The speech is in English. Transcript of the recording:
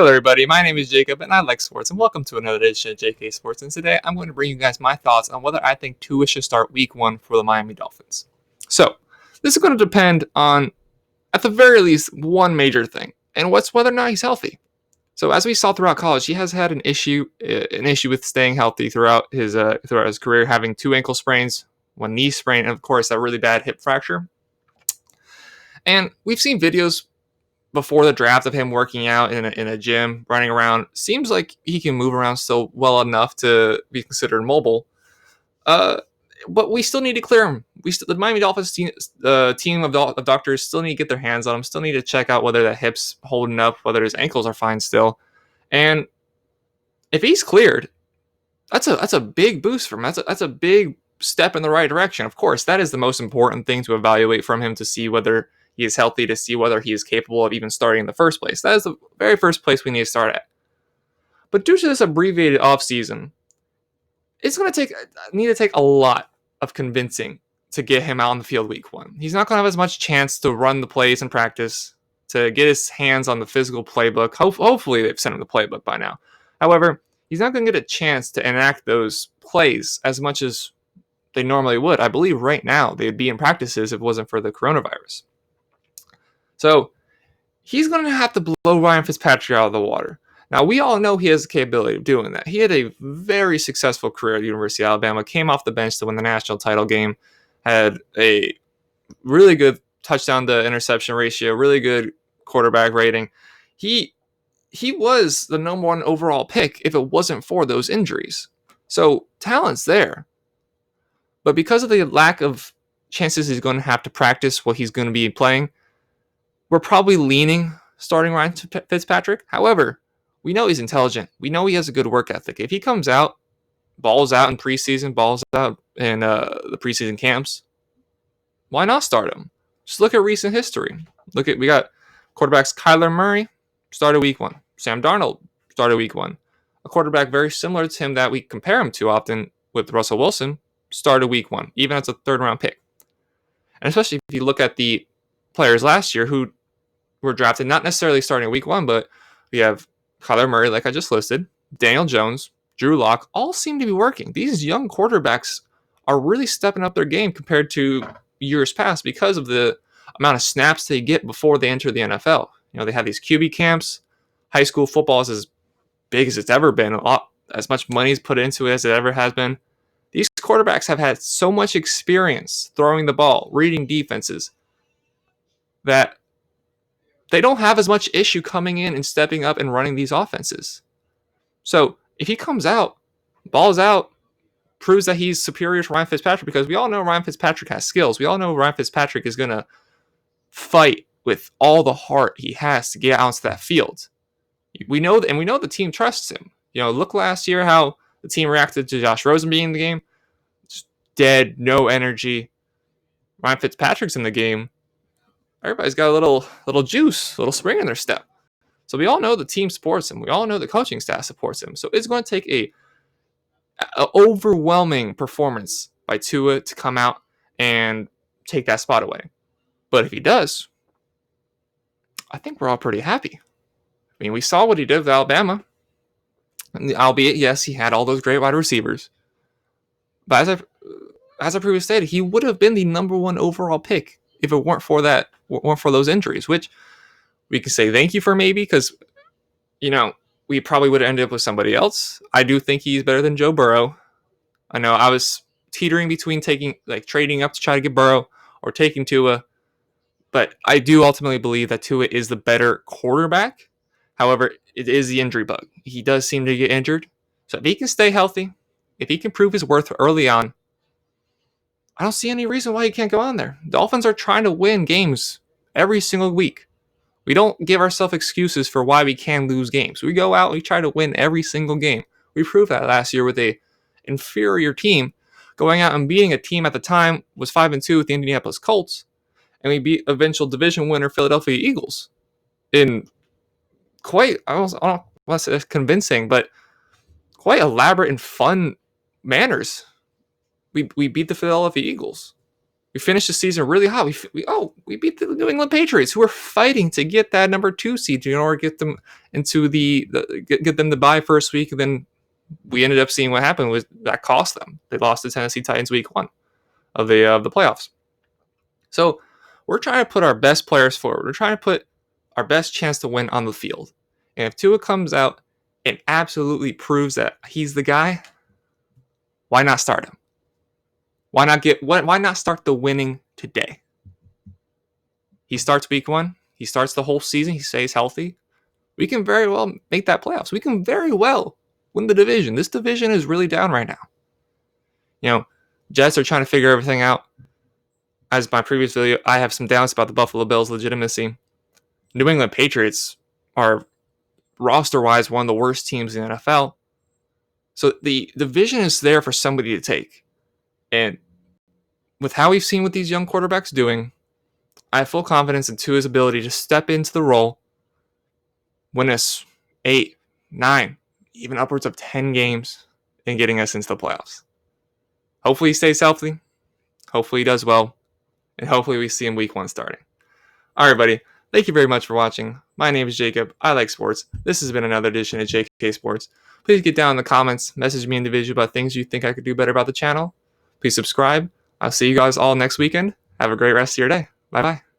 Hello everybody, my name is Jacob and I like sports, and welcome to another edition of JK Sports. And today I'm going to bring you guys my thoughts on whether I think Tua should start week 1 for the Miami Dolphins. So, this is going to depend on, at the very least, one major thing, and what's whether or not he's healthy. So as we saw throughout college, he has had an issue with staying healthy throughout his career, having 2 ankle sprains, 1 knee sprain, and of course that really bad hip fracture. And we've seen videos before the draft of him working out in a gym, running around. Seems like he can move around still well enough to be considered mobile. But we still need to clear him. The Miami Dolphins team of doctors still need to get their hands on him. Still need to check out whether the hip's holding up, whether his ankles are fine still. And if he's cleared, that's a big boost for him. That's a big step in the right direction. Of course, that is the most important thing to evaluate from him, to see whether he is healthy, to see whether he is capable of even starting in the first place. That is the very first place we need to start at. But due to this abbreviated offseason, it's going to need to take a lot of convincing to get him out on the field week 1. He's not going to have as much chance to run the plays in practice, to get his hands on the physical playbook. Hopefully they've sent him the playbook by now. However, he's not going to get a chance to enact those plays as much as they normally would. I believe right now they'd be in practices if it wasn't for the coronavirus. So he's going to have to blow Ryan Fitzpatrick out of the water. Now, we all know he has the capability of doing that. He had a very successful career at the University of Alabama, came off the bench to win the national title game, had a really good touchdown to interception ratio, really good quarterback rating. He was the number 1 overall pick if it wasn't for those injuries. So talent's there. But because of the lack of chances he's going to have to practice what he's going to be playing, we're probably leaning starting Ryan Fitzpatrick. However, we know he's intelligent. We know he has a good work ethic. If he comes out, balls out in preseason, balls out in the preseason camps, why not start him? Just look at recent history. We got quarterbacks Kyler Murray, started week 1. Sam Darnold started week 1. A quarterback very similar to him that we compare him to often with Russell Wilson started week 1, even as a 3rd-round pick. And especially if you look at the players last year who were drafted not necessarily starting week 1, but we have Kyler Murray, like I just listed, Daniel Jones, Drew Lock, all seem to be working. These young quarterbacks are really stepping up their game compared to years past because of the amount of snaps they get before they enter the NFL. They have these QB camps. High school football is as big as it's ever been. As much money is put into it as it ever has been. These quarterbacks have had so much experience throwing the ball, reading defenses, that they don't have as much issue coming in and stepping up and running these offenses. So if he comes out, balls out, proves that he's superior to Ryan Fitzpatrick, because we all know Ryan Fitzpatrick has skills. We all know Ryan Fitzpatrick is going to fight with all the heart he has to get out onto that field. We know the team trusts him. Look last year how the team reacted to Josh Rosen being in the game. Just dead, no energy. Ryan Fitzpatrick's in the game. Everybody's got a little juice, a little spring in their step. So we all know the team supports him. We all know the coaching staff supports him. So it's going to take a overwhelming performance by Tua to come out and take that spot away. But if he does, I think we're all pretty happy. I mean, we saw what he did with Alabama. Albeit, yes, he had all those great wide receivers. But as I previously stated, he would have been the number 1 overall pick if it weren't for those injuries, which we could say thank you for, maybe, because, we probably would have ended up with somebody else. I do think he's better than Joe Burrow. I know I was teetering between trading up to try to get Burrow or taking Tua, but I do ultimately believe that Tua is the better quarterback. However, it is the injury bug. He does seem to get injured. So if he can stay healthy, if he can prove his worth early on, I don't see any reason why he can't go on there. Dolphins are trying to win games every single week. We don't give ourselves excuses for why we can lose games. We go out and we try to win every single game. We proved that last year with a inferior team, going out and beating a team at the time was 5-2 with the Indianapolis Colts, and we beat eventual division winner Philadelphia Eagles in quite, I don't want to say convincing, but quite elaborate and fun manners. We beat the Philadelphia Eagles. We finished the season really hot. We beat the New England Patriots, who were fighting to get that number 2 seed in order to get them into get them to bye first week. And then we ended up seeing what happened was that cost them. They lost to Tennessee Titans week 1 of the playoffs. So we're trying to put our best players forward. We're trying to put our best chance to win on the field. And if Tua comes out and absolutely proves that he's the guy, why not start him? Why not start the winning today? He starts week 1. He starts the whole season. He stays healthy. We can very well make that playoffs. We can very well win the division. This division is really down right now. Jets are trying to figure everything out. As my previous video, I have some doubts about the Buffalo Bills' legitimacy. New England Patriots are roster-wise one of the worst teams in the NFL. So the division is there for somebody to take. And with how we've seen what these young quarterbacks doing, I have full confidence in Tua's ability to step into the role, win us 8, 9, even upwards of 10 games, and getting us into the playoffs. Hopefully he stays healthy. Hopefully he does well. And hopefully we see him week 1 starting. All right, buddy. Thank you very much for watching. My name is Jacob. I like sports. This has been another edition of JK Sports. Please get down in the comments. Message me individually about things you think I could do better about the channel. Please subscribe. I'll see you guys all next weekend. Have a great rest of your day. Bye-bye.